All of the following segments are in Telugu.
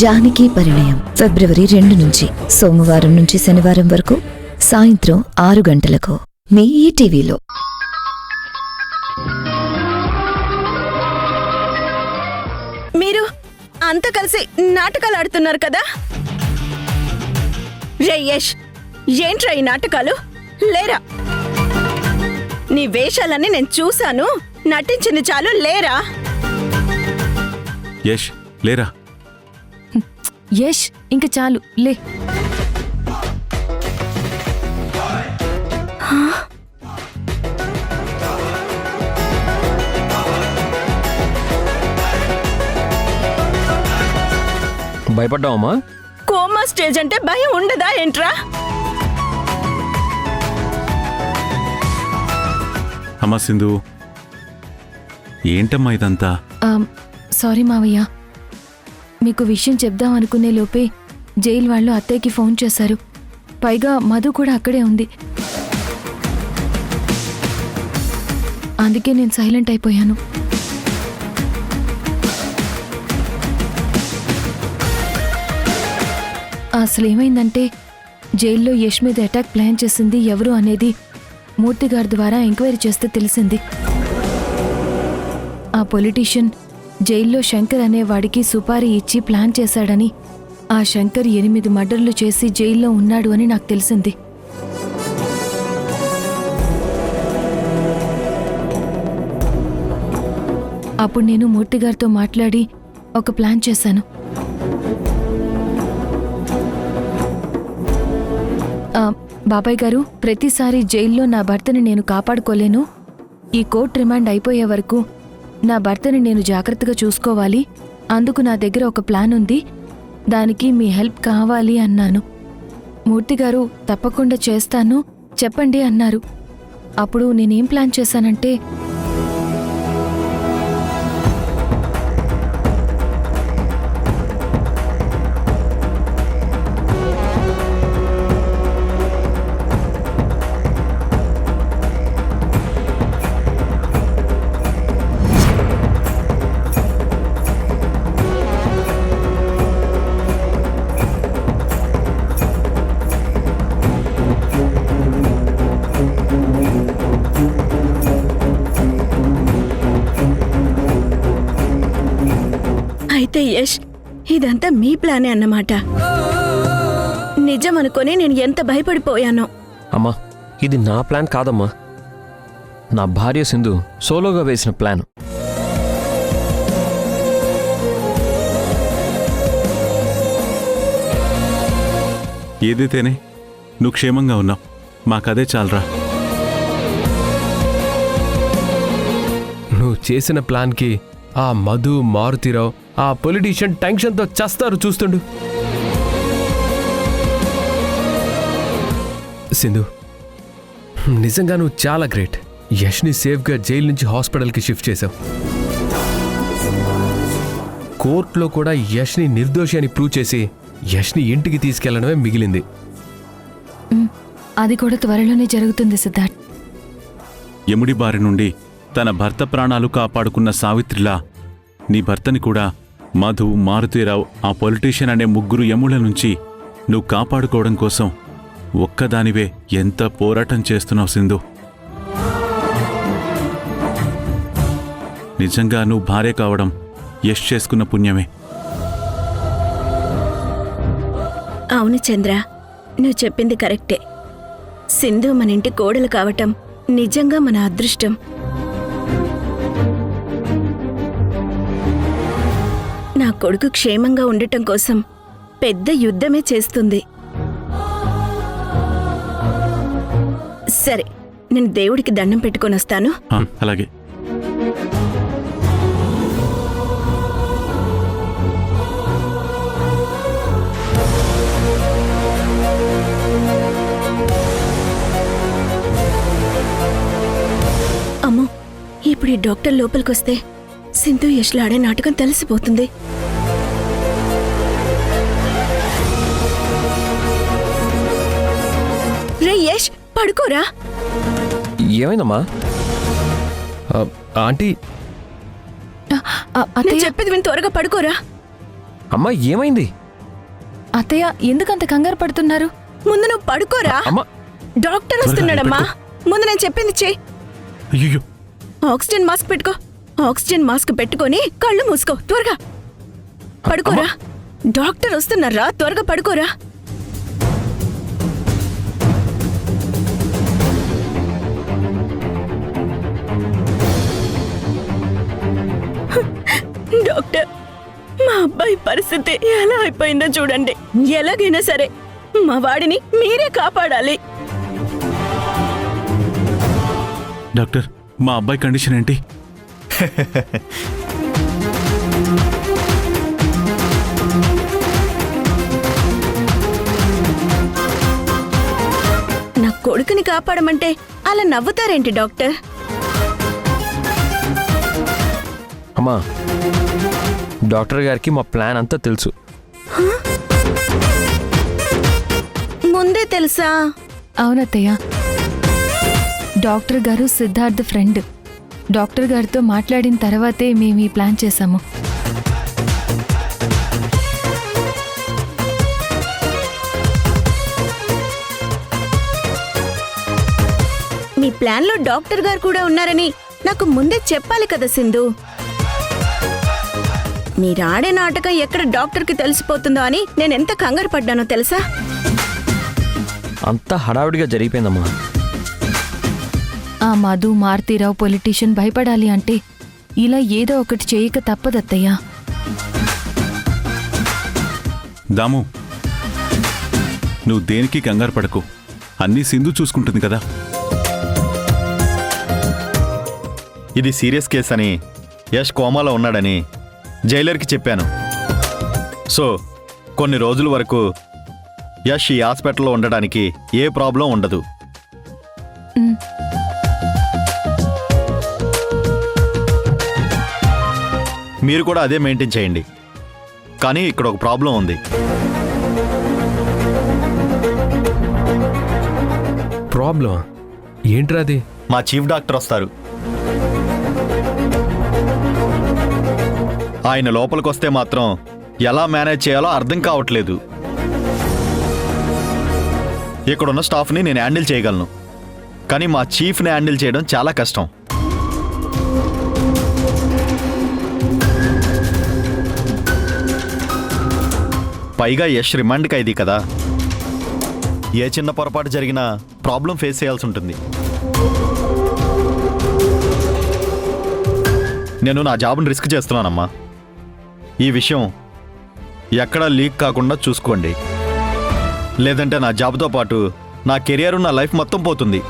జానకి పరిణయం ఫిబ్రవరి 2 నుంచి సోమవారం నుంచి శనివారం వరకు సాయంత్రం 6 గంటలకు మీ ఈటీవీలో. మీరు అంతా కలిసి నాటకాలు ఆడుతున్నారు కదా? రే యష్, ఏంట్రా ఈ నాటకాలు? లేరా? నీ వేషాలన్నీ నేను చూశాను, నటించింది చాలు, లేరా? యష్ లేరా? యష్ ఇంక చాలు, లే. భయపడ్డావమ్మా? కోమా స్టేజ్ అంటే భయం ఉండదా ఏంట్రా? అమ్మా సింధు, ఏంటమ్మా ఇదంతా? సారీ మావయ్య, మీకు విషయం చెప్దాం అనుకునే లోపే జైలు వాళ్ళు అత్తయ్యకి ఫోన్ చేశారు. పైగా మధు కూడా అక్కడే ఉంది. అందుకే నేను సైలెంట్ అయిపోయాను. అసలు ఏమైందంటే, జైల్లో యష్ మీద అటాక్ ప్లాన్ చేసింది ఎవరు అనేది మూర్తిగారి ద్వారా ఎంక్వైరీ చేస్తే తెలిసింది. ఆ పొలిటీషియన్ జైల్లో శంకర్ అనే వాడికి సుపారీ ఇచ్చి ప్లాన్ చేశాడని, ఆ శంకర్ 8 మర్డర్లు చేసి జైల్లో ఉన్నాడు అని నాకు తెలిసింది. అప్పుడు నేను మూర్తిగారితో మాట్లాడి ఒక ప్లాన్ చేశాను. బాబాయ్ గారు, ప్రతిసారి జైల్లో నా భర్తని నేను కాపాడుకోలేను. ఈ కోర్టు రిమాండ్ అయిపోయే వరకు నా భర్తని నేను జాగ్రత్తగా చూసుకోవాలి. అందుకు నా దగ్గర ఒక ప్లాన్ ఉంది, దానికి మీ హెల్ప్ కావాలి అన్నాను. మూర్తిగారు తప్పకుండా చేస్తాను, చెప్పండి అన్నారు. అప్పుడు నేనేం ప్లాన్ చేశానంటే, అయితే యష్, ఇదంతా మీ ప్లానే అన్నమాట. నిజం అనుకొని నేను ఎంత భయపడిపోయానో. అమ్మా, ఇది నా ప్లాన్ కాదమ్మా. నా భార్య సింధు సోలోగా వేసిన ప్లాన్. ఏదైతేనే నువ్వు క్షేమంగా ఉన్నావు, మాకదే చాలరా. నువ్వు చేసిన ప్లాన్కి ఆ మధు, మారుతిరావు, ఆ పొలిటీషియన్ టెన్షన్తో చస్తారు చూస్తుండు. సింధు, నిజంగా నువ్వు చాలా గ్రేట్. యష్ని సేఫ్గా జైలు నుంచి హాస్పిటల్కి షిఫ్ట్ చేశావు. కోర్టులో కూడా యష్ని నిర్దోషి అని ప్రూవ్ చేసి యష్ని ఇంటికి తీసుకెళ్లడమే మిగిలింది. అది కూడా త్వరలోనే జరుగుతుంది సిద్ధార్థ్. యముడి బారి నుండి తన భర్త ప్రాణాలు కాపాడుకున్న సావిత్రిలా నీ భర్తని కూడా మధు, మారుతీరావు, ఆ పొలిటీషియన్ అనే 3 యముల నుంచి నువ్వు కాపాడుకోవడం కోసం ఒక్కదానివే ఎంత పోరాటం చేస్తున్నావు సింధు. నిజంగా నువ్వు భార్య కావడం యష్ చేసుకున్న పుణ్యమే. అవును చంద్ర, నువ్వు చెప్పింది కరెక్టే. సింధు మన ఇంటి కోడలు కావటం నిజంగా మన అదృష్టం. నా కొడుకు క్షేమంగా ఉండటం కోసం పెద్ద యుద్ధమే చేస్తుంది. సరే, నేను దేవుడికి దండం పెట్టుకొని వస్తాను. అలాగే. అమ్మో, ఇప్పుడు ఈ డాక్టర్ లోపలికొస్తే సింధు యష్లో ఆడే నాటకం తెలిసిపోతుంది. రే యష్, పడుకోరా. ఏమైందమ్మా? ఆంటీ, నేను చెప్పేది విని త్వరగా పడుకోరా. అమ్మా ఏమైంది? అత్తయ్య ఎందుకంత కంగారు పడుతున్నారు? ముందు నువ్వు పడుకోరా. అమ్మా డాక్టర్ వస్తున్నాడమ్మా. ముందు నేను చెప్పింది చెయ్యి. అయ్యో, ఆక్సిజన్ మాస్క్ పెట్టుకో. ఆక్సిజన్ మాస్క్ పెట్టుకొని కళ్ళు మూసుకో. త్వరగా పడుకోరా. డాక్టర్ వస్తున్నారా, త్వరగా పడుకోరా. డాక్టర్, మా అబ్బాయి పరిస్థితి ఎలా అయిపోయిందో చూడండి. ఎలాగైనా సరే మా వాడిని మీరే కాపాడాలి. డాక్టర్, మా అబ్బాయి కండిషన్ ఏంటి? నా కొడుకుని కాపాడమంటే అలా నవ్వుతారేంటి డాక్టర్? అమ్మా డాక్టర్ గారికి మా ప్లాన్ అంతా తెలుసు. ముందే తెలుసా? అవునత్తయ్య, డాక్టర్ గారు సిద్ధార్థ్ ఫ్రెండ్. డాక్టర్ గారితో మాట్లాడిన తర్వాతే మేము ఈ ప్లాన్ చేశాము. మీ ప్లాన్లో డాక్టర్ గారు కూడా ఉన్నారని నాకు ముందే చెప్పాలి కదా సింధు. మీరాడే నాటకం ఎక్కడ డాక్టర్కి తెలిసిపోతుందో అని నేనెంత కంగారు పడ్డానో తెలుసా? అంతా హడావుడిగా జరిగిపోయిందమ్మా. ఆ మధు మారుతీరావు పొలిటీషియన్ భయపడాలి అంటే ఇలా ఏదో ఒకటి చేయక తప్పదత్తయ్యా. దాము, నువ్వు దేనికి కంగారు పడకు. అన్నీ సింధు చూసుకుంటుంది కదా. ఇది సీరియస్ కేస్ అని, యష్ కోమాలో ఉన్నాడని జైలర్కి చెప్పాను. సో కొన్ని రోజుల వరకు యష్ ఈ హాస్పిటల్లో ఉండడానికి ఏ ప్రాబ్లం ఉండదు. ఉమ్. మీరు కూడా అదే మెయింటైన్ చేయండి. కానీ ఇక్కడ ఒక ప్రాబ్లం ఉంది. ప్రాబ్లం ఏంట్రా అది? మా చీఫ్ డాక్టర్ వస్తారు. ఆయన లోపలికొస్తే మాత్రం ఎలా మేనేజ్ చేయాలో అర్థం కావట్లేదు. ఇక్కడున్న స్టాఫ్ని నేను హ్యాండిల్ చేయగలను, కానీ మా చీఫ్ని హ్యాండిల్ చేయడం చాలా కష్టం. పైగా యష్ రిమాండ్ ఖైదీ కదా. ఏ చిన్న పొరపాటు జరిగినా ప్రాబ్లం ఫేస్ చేయాల్సి ఉంటుంది. నేను నా జాబ్ని రిస్క్ చేస్తున్నానమ్మా. ఈ విషయం ఎక్కడా లీక్ కాకుండా చూసుకోండి, లేదంటే నా జాబ్తో పాటు నా కెరియర్ నా లైఫ్ మొత్తం పోతుంది.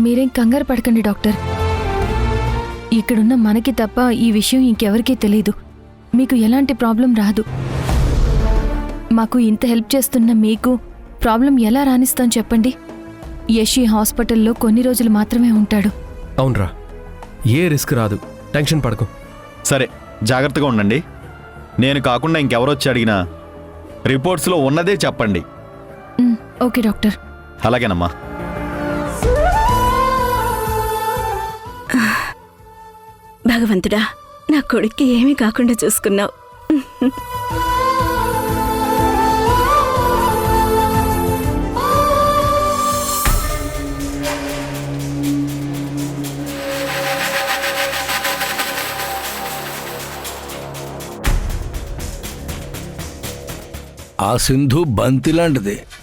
మీరేం కంగారు పడకండి డాక్టర్. ఇక్కడున్న మనకి తప్ప ఈ విషయం ఇంకెవరికీ తెలీదు. మీకు ఎలాంటి ప్రాబ్లం రాదు. మాకు ఇంత హెల్ప్ చేస్తున్న మీకు ప్రాబ్లం ఎలా రానిస్తాం చెప్పండి? యష్ ఈ హాస్పిటల్లో కొన్ని రోజులు మాత్రమే ఉంటాడు. అవునరా, ఏ రిస్క్ రాదు, టెన్షన్ పడకు. సరే, జాగ్రత్తగా ఉండండి. నేను కాకుండా ఇంకెవరొచ్చి అడిగినా రిపోర్ట్స్లో ఉన్నదే చెప్పండి. Okay doctor. అలాగేనమ్మా. భగవంతుడా, నా కొడుక్కి ఏమీ కాకుండా చూసుకున్నావు. ఆ సింధు బంతి లాంటిది.